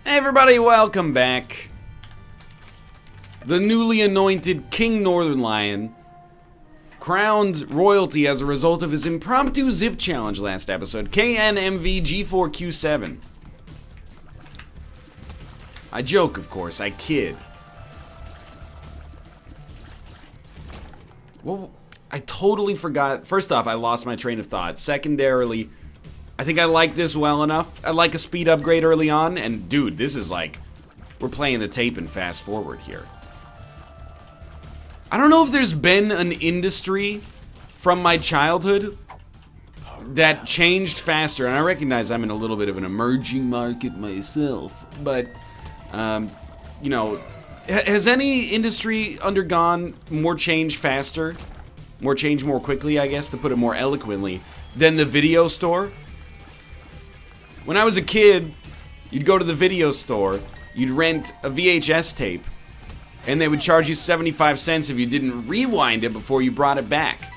Hey everybody, welcome back. The newly anointed King Northernlion crowned royalty as a result of his impromptu zip challenge last episode. KNMV G4Q7. I joke, of course, I kid. Well, I totally forgot. First off, I lost my train of thought. Secondarily, I think I like this well enough. I like a speed upgrade early on, and dude, this is like, we're playing the tape and fast forward here. I don't know if there's been an industry from my childhood that changed faster, and I recognize I'm in a little bit of an emerging market myself, but, you know, has any industry undergone more change faster, more change more quickly, I guess, to put it more eloquently, than the video store? When I was a kid, you'd go to the video store, you'd rent a VHS tape, and they would charge you 75 cents if you didn't rewind it before you brought it back.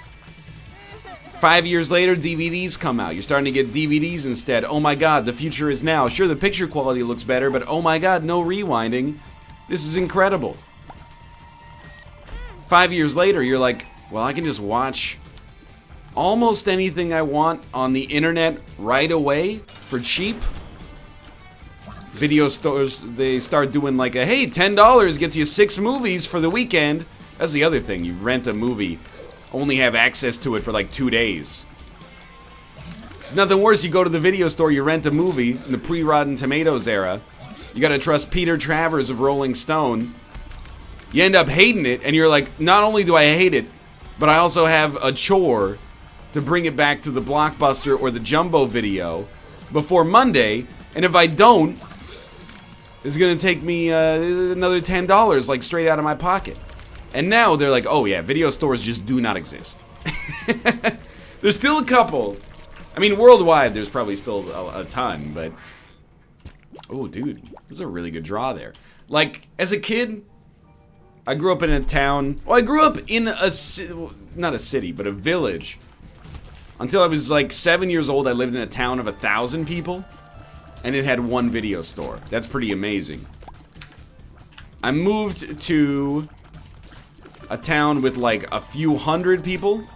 5 years later, DVDs come out. You're starting to get DVDs instead. Oh my god, the future is now. Sure, the picture quality looks better, but oh my god, no rewinding. This is incredible. 5 years later, you're like, well, I can just watch almost anything I want on the internet right away for cheap. Video stores, they start doing like a, hey, $10 gets you 6 movies for the weekend. That's the other thing. You rent a movie, only have access to it for like 2 days. Nothing worse, you go to the video store, you rent a movie in the pre-Rotten Tomatoes era. You gotta trust Peter Travers of Rolling Stone. You end up hating it, and you're like, not only do I hate it, but I also have a chore to bring it back to the Blockbuster or the Jumbo Video before Monday, and if I don't, it's gonna take me another $10 like straight out of my pocket. And now they're like, oh yeah, video stores just do not exist. There's still a couple. I mean, worldwide there's probably still a ton, but oh dude, this is a really good draw there. Like, as a kid, I grew up in a town, well, I grew up in a not a city, but a village. Until I was like 7 years old, I lived in a town of 1,000 people, and it had one video store. That's pretty amazing. I moved to a town with like a few hundred people.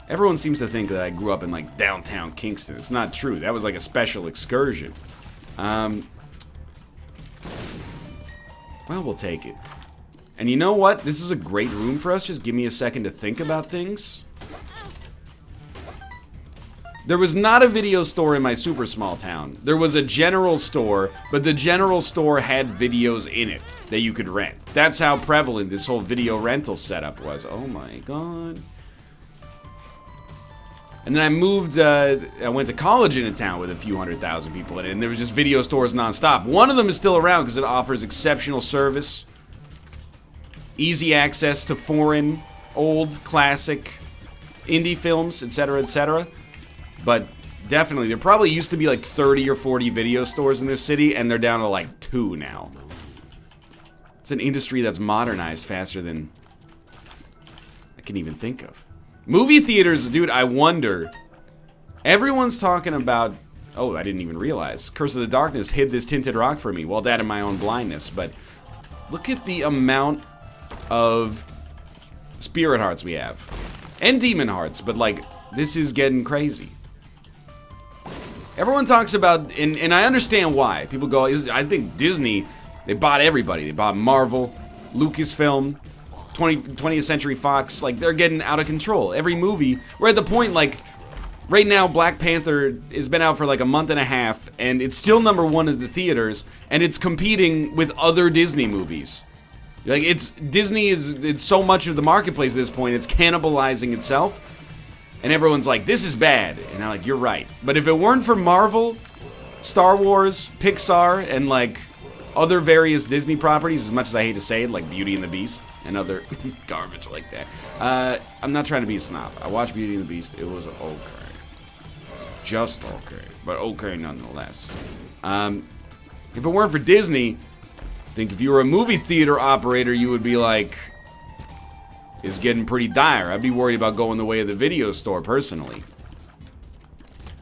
Everyone seems to think that I grew up in like downtown Kingston. It's not true. That was like a special excursion. Well, we'll take it. And you know what? This is a great room for us. Just give me a second to think about things. There was not a video store in my super small town. There was a general store, but the general store had videos in it that you could rent. That's how prevalent this whole video rental setup was. Oh my god. And then I moved, I went to college in a town with a few 100,000 people in it, and there was just video stores nonstop. One of them is still around because it offers exceptional service, easy access to foreign, old, classic, indie films, etc., etc. But definitely, there probably used to be like 30 or 40 video stores in this city, and they're down to like 2 now. It's an industry that's modernized faster than I can even think of. Movie theaters, dude, I wonder. Everyone's talking about, oh, I didn't even realize. Curse of the Darkness hid this tinted rock for me. Well, that and my own blindness, but look at the amount of spirit hearts we have. And demon hearts, but like, this is getting crazy. Everyone talks about, and I understand why. People go, I think Disney, they bought everybody. They bought Marvel, Lucasfilm, 20th Century Fox. Like, they're getting out of control. Every movie, we're at the point, like, right now, Black Panther has been out for like a month and a half, and it's still #1 at the theaters, and it's competing with other Disney movies. Like, Disney it's so much of the marketplace at this point, it's cannibalizing itself. And everyone's like, this is bad. And I'm like, you're right. But if it weren't for Marvel, Star Wars, Pixar, and like other various Disney properties, as much as I hate to say it, like Beauty and the Beast and other garbage like that. I'm not trying to be a snob. I watched Beauty and the Beast. It was okay. Just okay. But okay nonetheless. If it weren't for Disney, I think if you were a movie theater operator, you would be like, is getting pretty dire. I'd be worried about going the way of the video store, personally.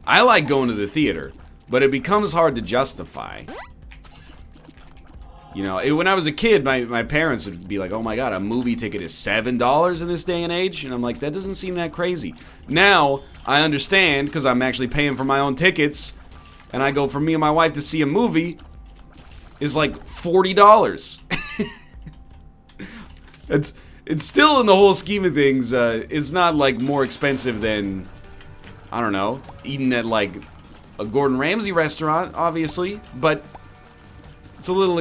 I like going to the theater, but it becomes hard to justify. You know, when I was a kid, my parents would be like, oh my god, a movie ticket is $7 in this day and age? And I'm like, that doesn't seem that crazy. Now, I understand, because I'm actually paying for my own tickets, and I go for me and my wife to see a movie, is like $40. It's still, in the whole scheme of things, it's not like more expensive than, I don't know, eating at like a Gordon Ramsay restaurant, obviously, but it's a little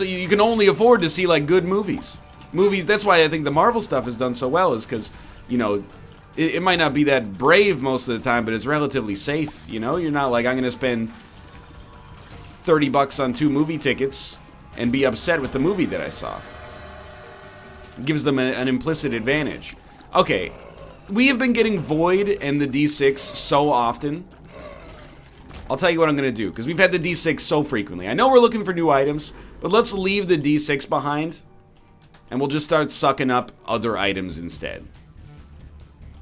you can only afford to see like good movies. That's why I think the Marvel stuff has done so well, is because, you know, it might not be that brave most of the time, but it's relatively safe, you know? You're not like, I'm gonna spend $30 on 2 movie tickets and be upset with the movie that I saw. It gives them an implicit advantage. Okay, we have been getting Void and the D6 so often. I'll tell you what I'm going to do, because we've had the D6 so frequently. I know we're looking for new items, but let's leave the D6 behind, and we'll just start sucking up other items instead.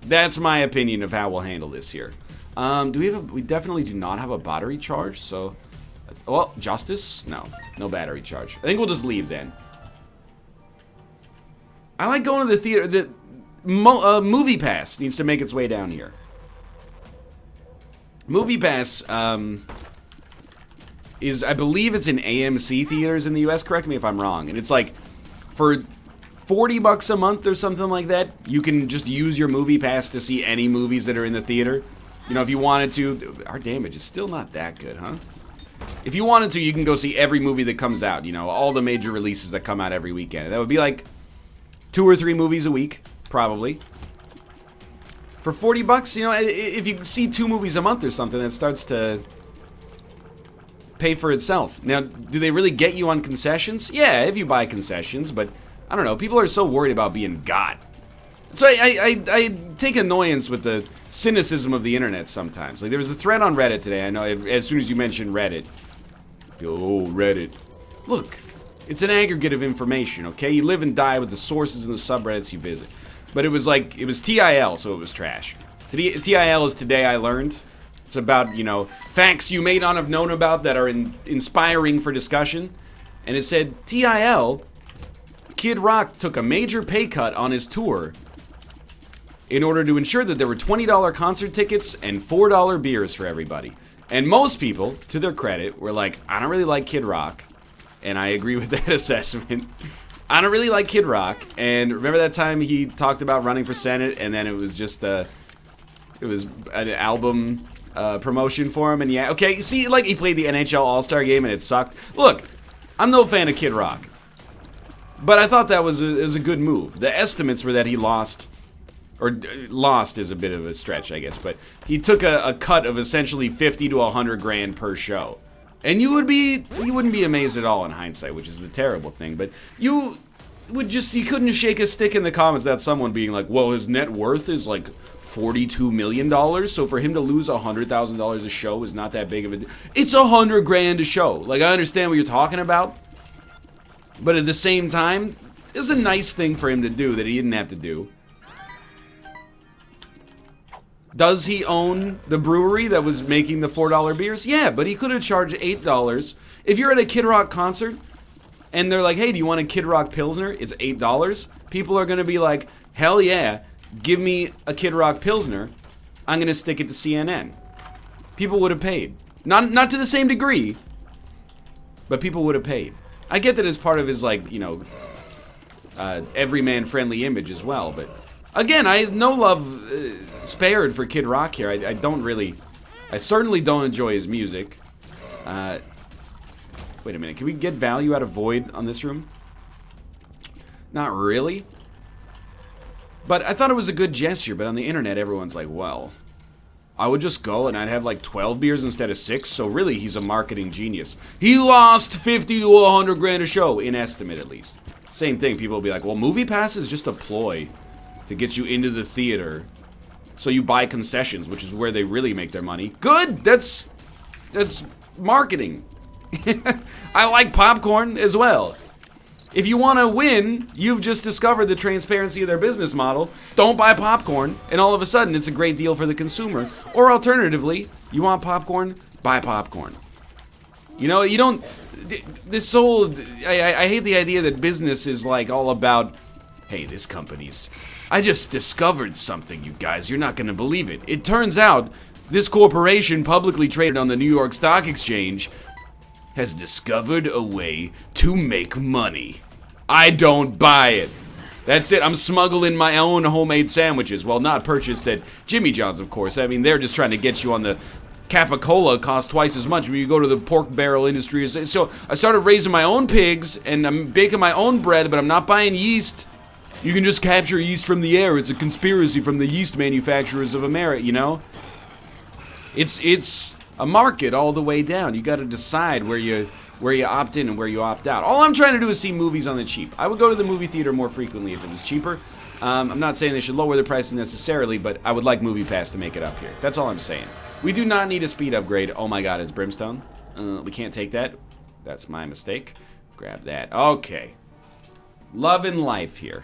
That's my opinion of how we'll handle this here. We definitely do not have a battery charge, so... Well, Justice? No battery charge. I think we'll just leave then. I like going to the theater. The Movie Pass needs to make its way down here. Movie Pass is, I believe it's in AMC theaters in the US, correct me if I'm wrong, and it's like, for $40 a month or something like that, you can just use your Movie Pass to see any movies that are in the theater. You know, if you wanted to. Our damage is still not that good, huh? If you wanted to, you can go see every movie that comes out, you know, all the major releases that come out every weekend. That would be like 2 or 3 movies a week, probably. For $40, you know, if you see 2 movies a month or something, that starts to pay for itself. Now, do they really get you on concessions? Yeah, if you buy concessions, but I don't know. People are so worried about being got. So I take annoyance with the cynicism of the internet sometimes. Like, there was a thread on Reddit today. I know, as soon as you mentioned Reddit. Oh, Reddit. Look, it's an aggregate of information, okay? You live and die with the sources and the subreddits you visit. But it was like, it was TIL, so it was trash. TIL is Today I Learned. It's about, you know, facts you may not have known about that are inspiring for discussion. And it said, TIL, Kid Rock took a major pay cut on his tour in order to ensure that there were $20 concert tickets and $4 beers for everybody. And most people, to their credit, were like, I don't really like Kid Rock. And I agree with that assessment. I don't really like Kid Rock. And remember that time he talked about running for Senate, and then it was just it was an album promotion for him. And yeah, okay, see, like, he played the NHL All-Star game and it sucked. Look, I'm no fan of Kid Rock, but I thought that was a good move. The estimates were that he lost, or lost is a bit of a stretch, I guess, but he took a cut of essentially 50 to 100 grand per show. And you wouldn't be amazed at all in hindsight, which is the terrible thing, but you couldn't shake a stick in the comments that someone being like, well, his net worth is like $42 million, so for him to lose $100,000 a show is not that big of a... It's 100 grand a show. Like, I understand what you're talking about, but at the same time, it's a nice thing for him to do that he didn't have to do. Does he own the brewery that was making the $4 beers? Yeah, but he could have charged $8. If you're at a Kid Rock concert, and they're like, hey, do you want a Kid Rock Pilsner? It's $8. People are going to be like, hell yeah, give me a Kid Rock Pilsner. I'm going to stick it to CNN. People would have paid. Not to the same degree, but people would have paid. I get that as part of his, like, you know, everyman-friendly image as well, but... Again, I have no love spared for Kid Rock here. I certainly don't enjoy his music. Wait a minute, can we get value out of Void on this room? Not really. But I thought it was a good gesture, but on the internet everyone's like, well, I would just go and I'd have like 12 beers instead of 6, so really he's a marketing genius. He lost 50 to 100 grand a show, in estimate at least. Same thing, people will be like, well, Movie Pass is just a ploy to get you into the theater, so you buy concessions, which is where they really make their money. Good! That's marketing. I like popcorn as well. If you want to win, you've just discovered the transparency of their business model. Don't buy popcorn, and all of a sudden it's a great deal for the consumer. Or alternatively, you want popcorn? Buy popcorn. You know, you don't... This whole... I hate the idea that business is, like, all about... Hey, this company's... I just discovered something, you guys. You're not gonna believe it. It turns out, this corporation publicly traded on the New York Stock Exchange has discovered a way to make money. I don't buy it. That's it. I'm smuggling my own homemade sandwiches. Well, not purchased at Jimmy John's, of course. I mean, they're just trying to get you on the... Capicola costs twice as much when you go to the pork barrel industry. So I started raising my own pigs, and I'm baking my own bread, but I'm not buying yeast. You can just capture yeast from the air. It's a conspiracy from the yeast manufacturers of America, you know? It's a market all the way down. You got to decide where you opt in and where you opt out. All I'm trying to do is see movies on the cheap. I would go to the movie theater more frequently if it was cheaper. I'm not saying they should lower the prices necessarily, but I would like MoviePass to make it up here. That's all I'm saying. We do not need a speed upgrade. Oh my god, it's Brimstone. We can't take that. That's my mistake. Grab that. Okay. Love and life here.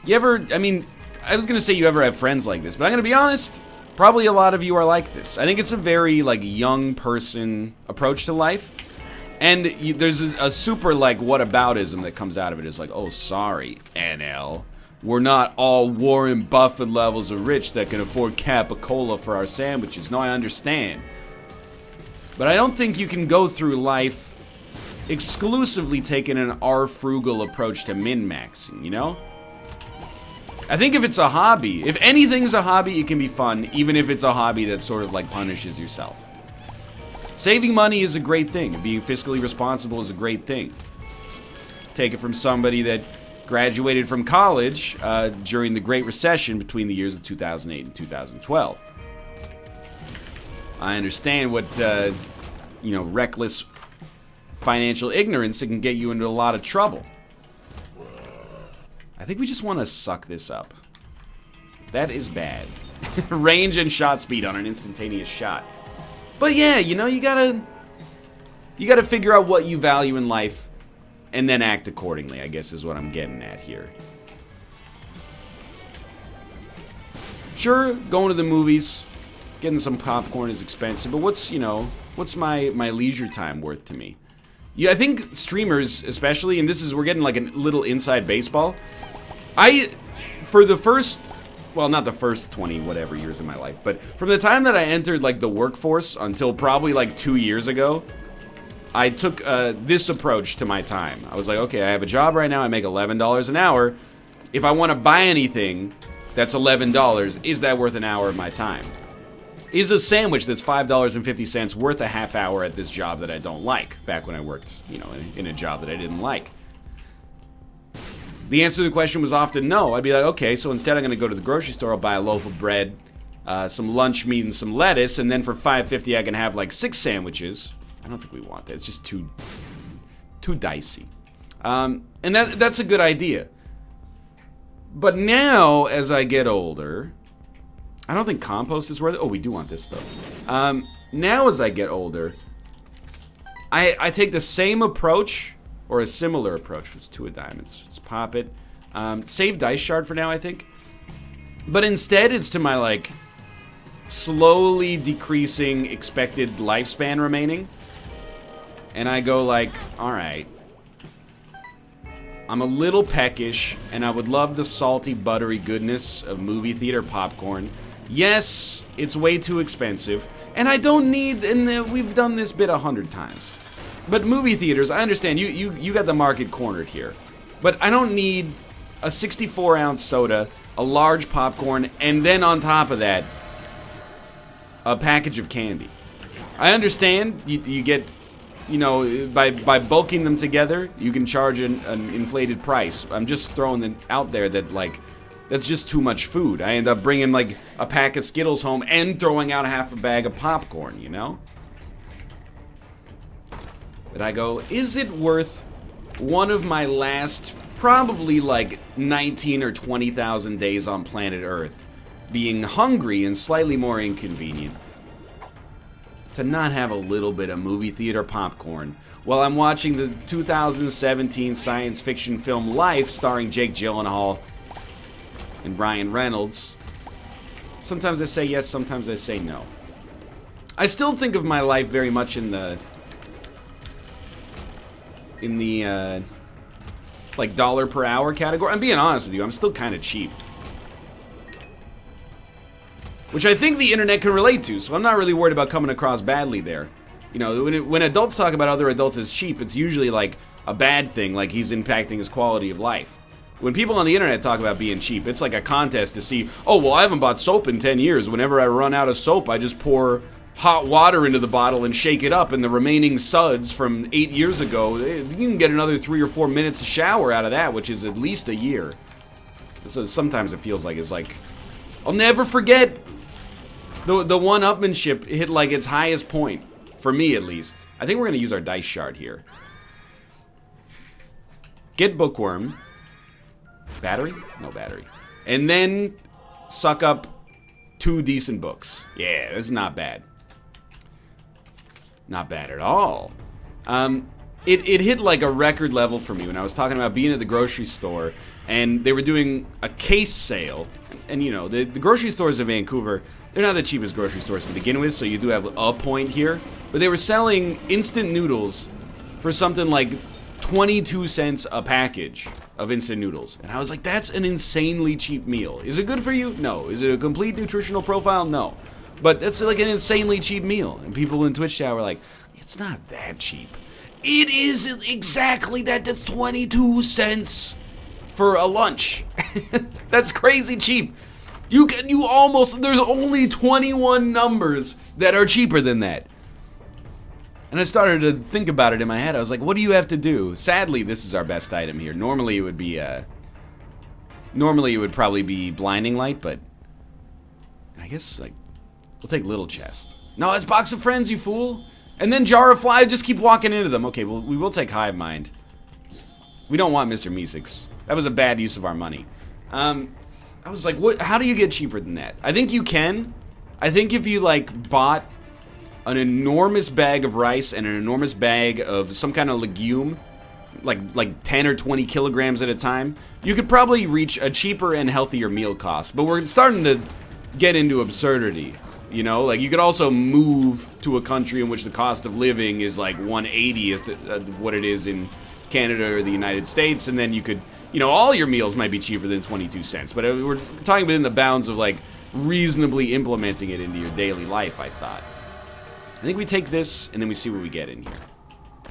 You ever, I mean, I was gonna say you ever have friends like this, but I'm gonna be honest, probably a lot of you are like this. I think it's a very, like, young person approach to life. And there's a super, like, whataboutism that comes out of it. It's like, oh, sorry, NL. We're not all Warren Buffett levels of rich that can afford Capicola for our sandwiches. No, I understand. But I don't think you can go through life exclusively taking an frugal approach to min-maxing, you know? I think if it's a hobby, if anything's a hobby, it can be fun, even if it's a hobby that sort of, like, punishes yourself. Saving money is a great thing. Being fiscally responsible is a great thing. Take it from somebody that graduated from college during the Great Recession between the years of 2008 and 2012. I understand what, you know, reckless financial ignorance that can get you into a lot of trouble. I think we just want to suck this up. That is bad. Range and shot speed on an instantaneous shot. But yeah, you know, you gotta figure out what you value in life and then act accordingly, I guess is what I'm getting at here. Sure, going to the movies, getting some popcorn is expensive, but what's, you know, what's my leisure time worth to me? Yeah, I think streamers especially, and this is, we're getting like a little inside baseball. For the first, well, not the first 20 whatever years of my life, but from the time that I entered like the workforce until probably like 2 years ago, I took this approach to my time. I was like, okay, I have a job right now, I make $11 an hour. If I want to buy anything that's $11, is that worth an hour of my time? Is a sandwich that's $5.50 worth a half hour at this job that I don't like? Back when I worked, you know, in a job that I didn't like. The answer to the question was often no. I'd be like, okay, so instead I'm going to go to the grocery store, I'll buy a loaf of bread, some lunch meat, and some lettuce, and then for $5.50 I can have like 6 sandwiches. I don't think we want that. It's just too dicey. And that's a good idea. But now, as I get older, I don't think compost is worth it. Oh, we do want this, though. Now, as I get older, I take the same approach, or a similar approach. It's 2 a dime. Let's pop it. Save dice shard for now, I think. But instead, it's to my, like, slowly decreasing expected lifespan remaining. And I go like, alright. I'm a little peckish, and I would love the salty, buttery goodness of movie theater popcorn. Yes, it's way too expensive, and I don't need, and we've done this bit 100 times. But movie theaters, I understand, you got the market cornered here. But I don't need a 64-ounce soda, a large popcorn, and then on top of that, a package of candy. I understand, you get, you know, by bulking them together, you can charge an inflated price. I'm just throwing it out there that, like, that's just too much food. I end up bringing, like, a pack of Skittles home and throwing out half a bag of popcorn, you know? But I go, is it worth one of my last, probably, like, 19 or 20,000 days on planet Earth being hungry and slightly more inconvenient to not have a little bit of movie theater popcorn while I'm watching the 2017 science fiction film Life starring Jake Gyllenhaal and Ryan Reynolds? Sometimes I say yes, sometimes I say no. I still think of my life very much in the like dollar per hour category. I'm being honest with you, I'm still kind of cheap. Which I think the internet can relate to, so I'm not really worried about coming across badly there. You know, when adults talk about other adults as cheap, it's usually like a bad thing, like he's impacting his quality of life. When people on the internet talk about being cheap, it's like a contest to see, oh, well, I haven't bought soap in 10 years. Whenever I run out of soap, I just pour hot water into the bottle and shake it up, and the remaining suds from 8 years ago, you can get another 3 or 4 minutes of shower out of that, which is at least a year. So sometimes it feels like it's like, I'll never forget the one-upmanship hit like its highest point, for me at least. I think we're going to use our dice shard here. Get bookworm. Battery? No battery. And then suck up 2 decent books. Yeah, this is not bad. Not bad at all. It hit like a record level for me when I was talking about being at the grocery store and they were doing a case sale. And you know, the grocery stores in Vancouver, they're not the cheapest grocery stores to begin with, so you do have a point here. But they were selling instant noodles for something like 22 cents a package of instant noodles. And I was like, that's an insanely cheap meal. Is it good for you? No. Is it a complete nutritional profile? No. But that's like an insanely cheap meal. And people in Twitch chat were like, it's not that cheap. It is exactly that. That's 22 cents for a lunch. That's crazy cheap. You almost, there's only 21 numbers that are cheaper than that. And I started to think about it in my head. I was like, what do you have to do? Sadly, this is our best item here. Normally it would be, normally it would probably be blinding light, but I guess, like, we'll take little chest. No, it's box of friends, you fool. And then jar of fly, just keep walking into them. Okay, well, we will take hive mind. We don't want Mr. Meeseeks. That was a bad use of our money. I was like, what? How do you get cheaper than that? I think you can. I think if you, like, bought an enormous bag of rice and an enormous bag of some kind of legume, like 10 or 20 kilograms at a time, you could probably reach a cheaper and healthier meal cost. But we're starting to get into absurdity, you know? Like, you could also move to a country in which the cost of living is like 1/80th of what it is in Canada or the United States, and then you could, you know, all your meals might be cheaper than 22 cents. But we're talking within the bounds of, like, reasonably implementing it into your daily life, I thought. I think we take this, and then we see what we get in here.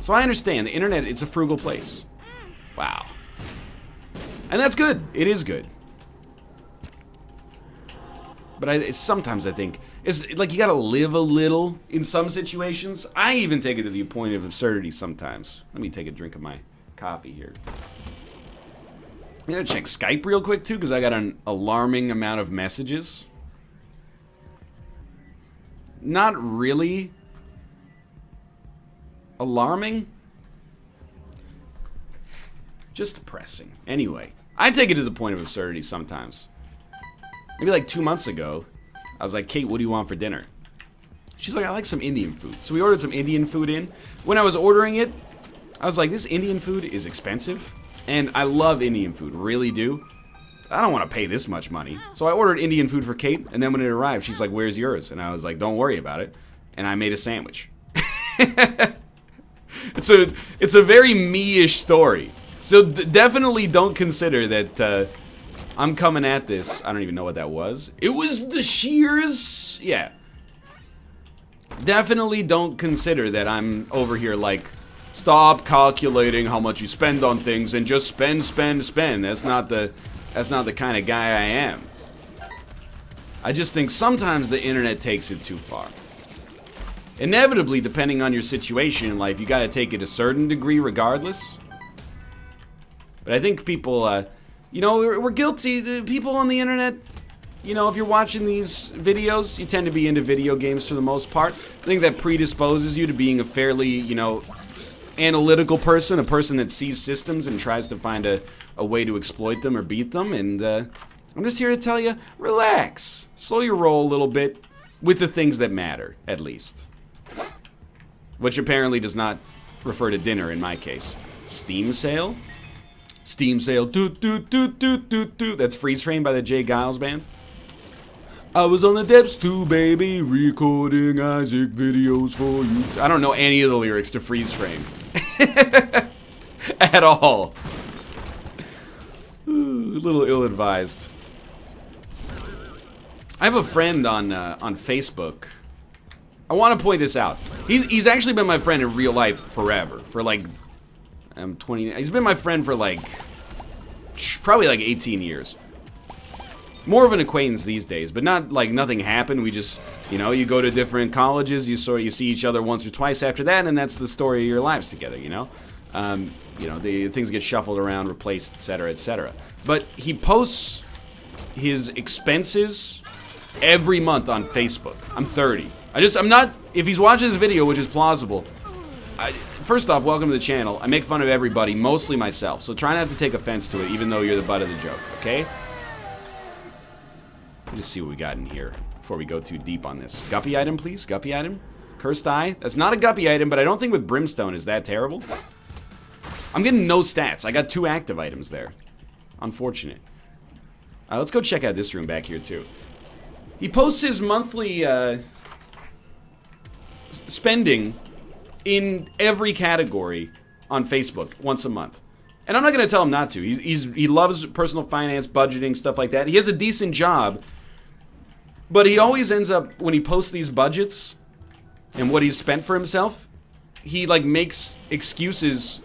So I understand, the internet, it's a frugal place. Wow. And that's good. It is good. But sometimes I think, it's like you gotta live a little in some situations. I even take it to the point of absurdity sometimes. Let me take a drink of my coffee here. I'm gonna check Skype real quick, too, because I got an alarming amount of messages. Not really alarming, just depressing. Anyway, I take it to the point of absurdity sometimes. Maybe like 2 months ago, I was like, Kate, what do you want for dinner? She's like, I like some Indian food. So we ordered some Indian food in. When I was ordering it, I was like, this Indian food is expensive, and I love Indian food, really do. I don't want to pay this much money. So I ordered Indian food for Kate, and then when it arrived, she's like, where's yours? And I was like, don't worry about it. And I made a sandwich. It's a very me-ish story. So definitely don't consider that I'm coming at this. I don't even know what that was. It was the shears? Yeah. Definitely don't consider that I'm over here like, stop calculating how much you spend on things and just spend. That's not the kind of guy I am. I just think sometimes the internet takes it too far. Inevitably, depending on your situation in life, you gotta take it a certain degree regardless. But I think people, you know, we're guilty. People on the internet, you know, if you're watching these videos, you tend to be into video games for the most part. I think that predisposes you to being a fairly, you know, analytical person, a person that sees systems and tries to find a way to exploit them or beat them. And I'm just here to tell you, relax. Slow your roll a little bit with the things that matter, at least. Which apparently does not refer to dinner in my case. Steam sale? Steam sale. Doot, doot, doot, doot, doot, doot. That's Freeze Frame by the Jay Giles Band. I was on the depths too, baby, recording Isaac videos for you. I don't know any of the lyrics to Freeze Frame. At all. A little ill-advised. I have a friend on Facebook. I want to point this out. He's actually been my friend in real life forever. For like, I'm 20. He's been my friend for like, probably like 18 years. More of an acquaintance these days, but not like nothing happened. We just, you know, you go to different colleges, you see each other once or twice after that, and that's the story of your lives together, you know? You know, the things get shuffled around, replaced, etc., etc. But he posts his expenses every month on Facebook. I'm 30. I'm not, if he's watching this video, which is plausible, first off, welcome to the channel. I make fun of everybody, mostly myself, so try not to take offense to it, even though you're the butt of the joke, okay? Let's just see what we got in here before we go too deep on this. Guppy item, please. Guppy item. Cursed eye. That's not a guppy item, but I don't think with brimstone is that terrible. I'm getting no stats. I got 2 active items there. Unfortunate. Let's go check out this room back here, too. He posts his monthly spending in every category on Facebook once a month. And I'm not going to tell him not to. He loves personal finance, budgeting, stuff like that. He has a decent job. But he always ends up, when he posts these budgets and what he's spent for himself, he like makes excuses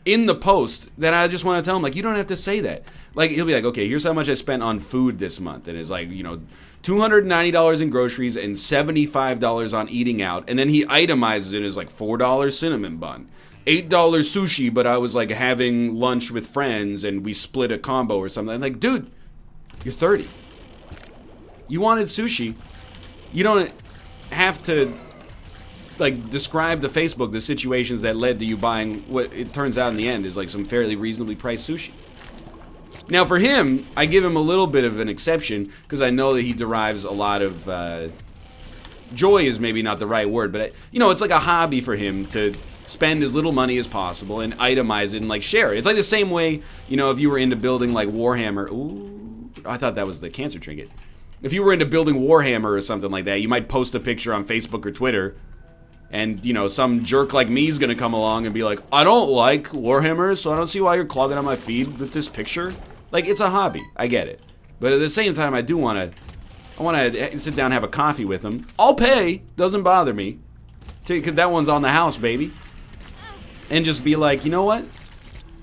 in the post that I just want to tell him, like, you don't have to say that. Like, he'll be like, okay, here's how much I spent on food this month. And it's like, you know, $290 in groceries and $75 on eating out. And then he itemizes it as like $4 cinnamon bun, $8 sushi, but I was like having lunch with friends and we split a combo or something. I'm like, dude, you're 30. You wanted sushi. You don't have to like describe to Facebook the situations that led to you buying what it turns out in the end is like some fairly reasonably priced sushi. Now for him, I give him a little bit of an exception because I know that he derives a lot of joy is maybe not the right word, but you know, it's like a hobby for him to spend as little money as possible and itemize it and like share it. It's like the same way, you know, if you were into building like Warhammer. Ooh, I thought that was the cancer trinket. If you were into building Warhammer or something like that, you might post a picture on Facebook or Twitter, and, you know, some jerk like me is going to come along and be like, I don't like Warhammer, so I don't see why you're clogging on my feed with this picture. Like, it's a hobby. I get it. But at the same time, I want to sit down and have a coffee with him. I'll pay. Doesn't bother me. Because that one's on the house, baby. And just be like, you know what?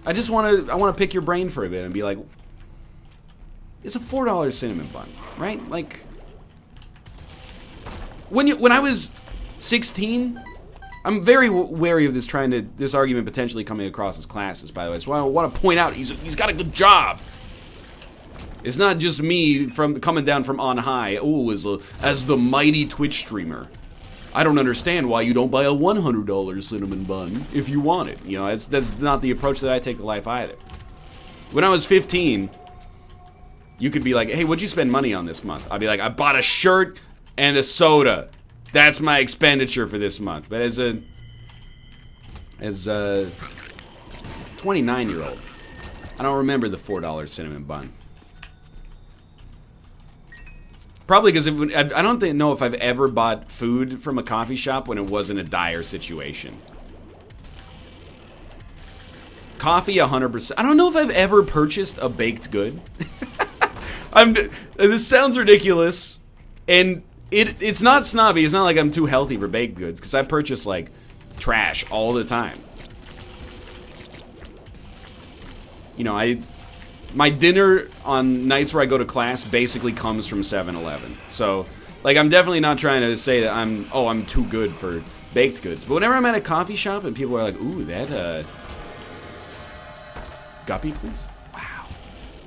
I want to pick your brain for a bit and be like, it's a $4 cinnamon bun, right? Like, when I was 16, I'm very wary of this argument potentially coming across as classes, by the way. So I want to point out he's got a good job. It's not just me coming down from on high. Oh, as the mighty Twitch streamer. I don't understand why you don't buy a $100 cinnamon bun if you want it. You know, that's not the approach that I take to life either. When I was 15, you could be like, hey, what'd you spend money on this month? I'd be like, I bought a shirt and a soda. That's my expenditure for this month. But as a 29-year-old, I don't remember the $4 cinnamon bun. Probably because I don't know if I've ever bought food from a coffee shop when it wasn't a dire situation. Coffee, 100%. I don't know if I've ever purchased a baked good. This sounds ridiculous, and it's not snobby. It's not like I'm too healthy for baked goods, because I purchase like trash all the time. You know, my dinner on nights where I go to class basically comes from 7-Eleven. So, like, I'm definitely not trying to say that I'm too good for baked goods. But whenever I'm at a coffee shop and people are like, ooh, that guppy, please. Wow,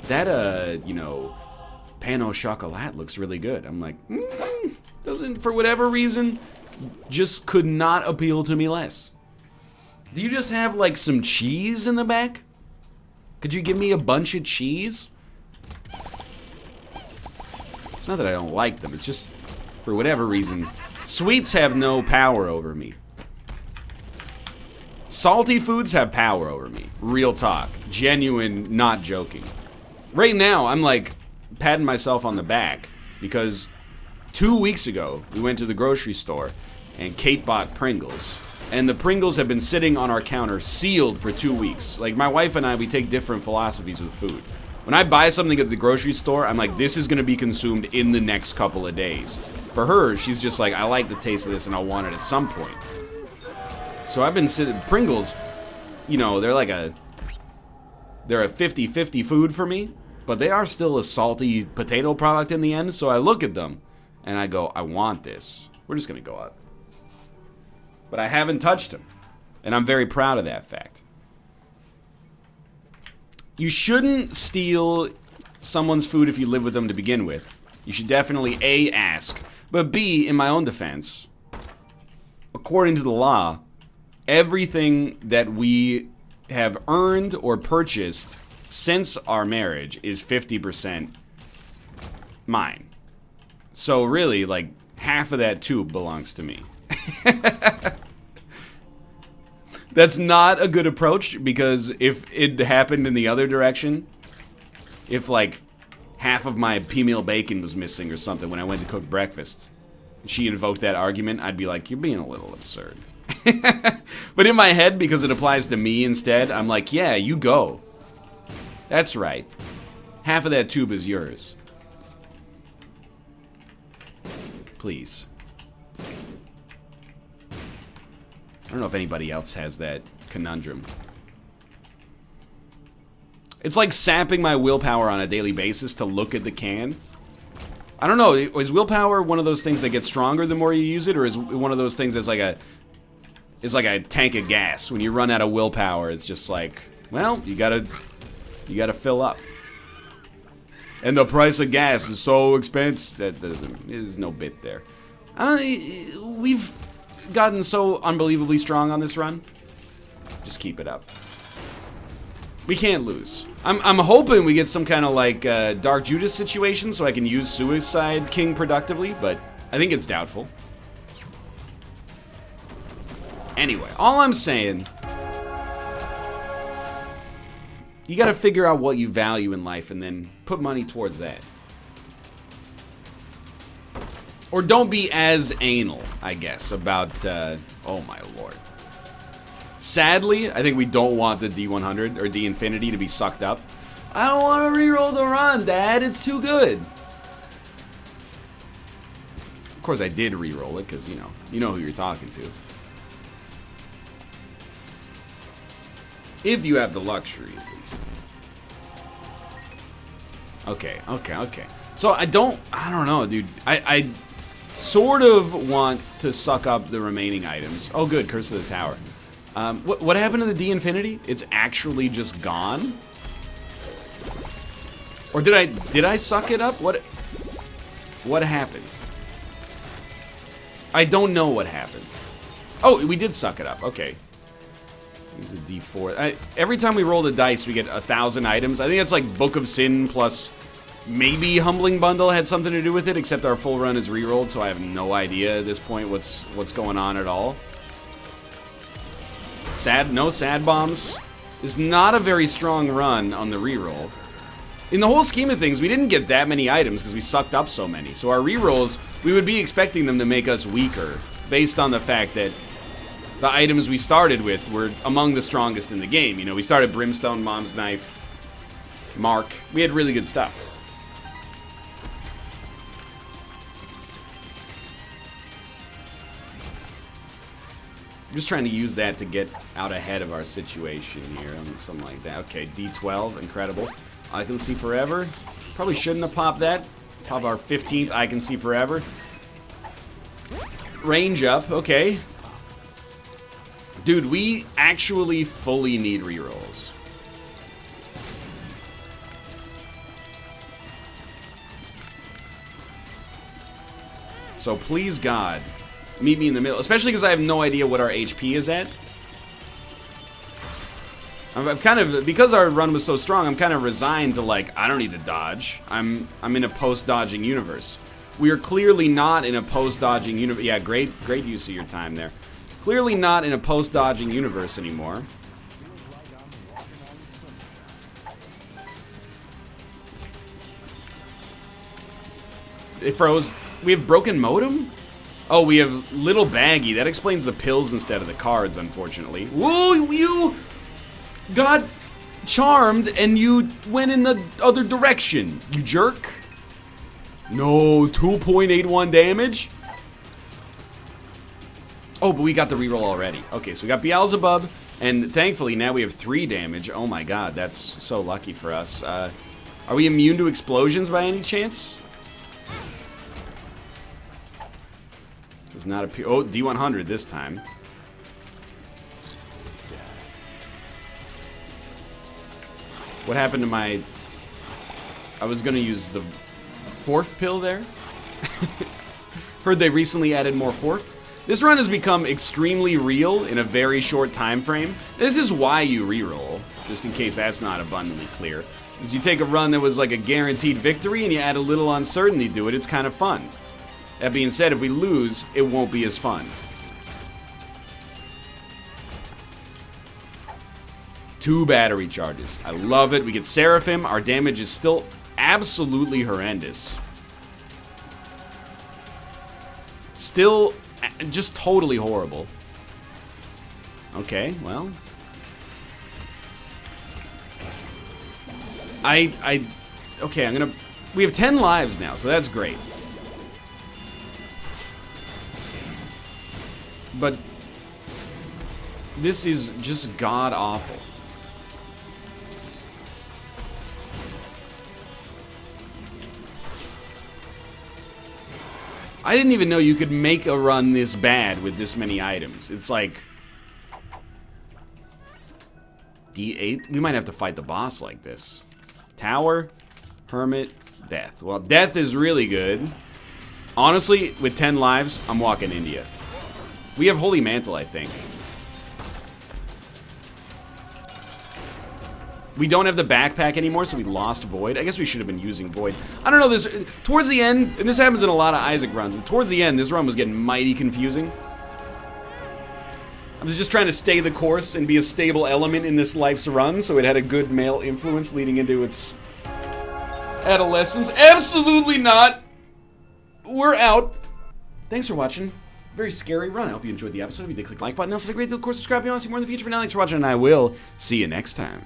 that you know, pain au chocolat looks really good. I'm like, doesn't, for whatever reason, just could not appeal to me less. Do you just have like some cheese in the back? Could you give me a bunch of cheese? It's not that I don't like them, it's just, for whatever reason, sweets have no power over me. Salty foods have power over me. Real talk. Genuine, not joking. Right now, I'm like patting myself on the back because 2 weeks ago, we went to the grocery store, and Kate bought Pringles. And the Pringles have been sitting on our counter, sealed for 2 weeks. Like, my wife and I, we take different philosophies with food. When I buy something at the grocery store, I'm like, this is going to be consumed in the next couple of days. For her, she's just like, I like the taste of this, and I'll want it at some point. So I've been sitting... Pringles, you know, they're a 50-50 food for me. But they are still a salty potato product in the end, so I look at them, and I go, I want this. We're just going to go out. But I haven't touched them, and I'm very proud of that fact. You shouldn't steal someone's food if you live with them to begin with. You should definitely, A, ask, but B, in my own defense, according to the law, everything that we have earned or purchased since our marriage is 50% mine. So really, like, half of that tube belongs to me. That's not a good approach, because if it happened in the other direction, if like half of my P-meal bacon was missing or something when I went to cook breakfast, and she invoked that argument, I'd be like, you're being a little absurd. But in my head, because it applies to me instead, I'm like, yeah, you go. That's right. Half of that tube is yours. Please. I don't know if anybody else has that conundrum. It's like sapping my willpower on a daily basis to look at the can. I don't know, is willpower one of those things that gets stronger the more you use it, or is it one of those things that's like a tank of gas? When you run out of willpower, it's just like, well, you gotta fill up. And the price of gas is so expensive. There's no bit there. We've gotten so unbelievably strong on this run. Just keep it up. We can't lose. I'm hoping we get some kind of like Dark Judas situation so I can use Suicide King productively, but I think it's doubtful. Anyway, all I'm saying, you gotta figure out what you value in life and then put money towards that. Or don't be as anal, I guess, about, oh my lord. Sadly, I think we don't want the D100 or D-Infinity to be sucked up. I don't want to reroll the run, Dad. It's too good. Of course, I did reroll it because, you know who you're talking to. If you have the luxury, at least. Okay. So I don't know, dude. I sort of want to suck up the remaining items. Oh, good, Curse of the Tower. What happened to the D-Infinity? It's actually just gone? Or did I suck it up? What happened? I don't know what happened. Oh, we did suck it up. Okay. Use the D4. Every time we roll the dice, we get 1,000 items. I think that's like Book of Sin plus maybe Humbling Bundle had something to do with it, except our full run is rerolled, so I have no idea at this point what's going on at all. No sad bombs. It's not a very strong run on the reroll. In the whole scheme of things, we didn't get that many items because we sucked up so many. So our rerolls, we would be expecting them to make us weaker based on the fact that the items we started with were among the strongest in the game. You know, we started Brimstone, Mom's Knife, Mark. We had really good stuff. I'm just trying to use that to get out ahead of our situation here. Something like that. Okay, D12, incredible. I Can See Forever. Probably shouldn't have popped that. Pop our 15th I Can See Forever. Range up, okay. Dude, we actually fully need rerolls. So please, God, meet me in the middle, especially because I have no idea what our HP is at. I'm kind of, because our run was so strong, I'm kind of resigned to like, I don't need to dodge. I'm in a post-dodging universe. We are clearly not in a post-dodging universe. Yeah, great use of your time there. Clearly not in a post-dodging universe anymore. It froze. We have broken modem? Oh, we have little baggy. That explains the pills instead of the cards, unfortunately. Whoa, you got charmed and you went in the other direction, you jerk. No, 2.81 damage. Oh, but we got the reroll already. Okay, so we got Beelzebub, and thankfully now we have 3 damage. Oh my god, that's so lucky for us. Are we immune to explosions by any chance? Does not appear. Oh, D100 this time. What happened to my... I was gonna use the Horf pill there. Heard they recently added more Horf. This run has become extremely real in a very short time frame. This is why you reroll, just in case that's not abundantly clear. Is you take a run that was like a guaranteed victory and you add a little uncertainty to it, it's kind of fun. That being said, if we lose, it won't be as fun. 2 battery charges. I love it. We get Seraphim. Our damage is still absolutely horrendous. Still just totally horrible. Okay, well. Okay, I'm gonna... We have 10 lives now, so that's great. But this is just god-awful. I didn't even know you could make a run this bad with this many items. It's like... D8? We might have to fight the boss like this. Tower, Hermit, Death. Well, Death is really good. Honestly, with 10 lives, I'm walking India. We have Holy Mantle, I think. We don't have the backpack anymore, so we lost Void. I guess we should have been using Void. I don't know, this towards the end, and this happens in a lot of Isaac runs, but towards the end, this run was getting mighty confusing. I was just trying to stay the course and be a stable element in this life's run, so it had a good male influence leading into its adolescence. Absolutely not! We're out. Thanks for watching. Very scary run. I hope you enjoyed the episode. If you did, click the like button. Also, a great deal, of course, subscribe if you want to see more in the future. For now, thanks for watching, and I will see you next time.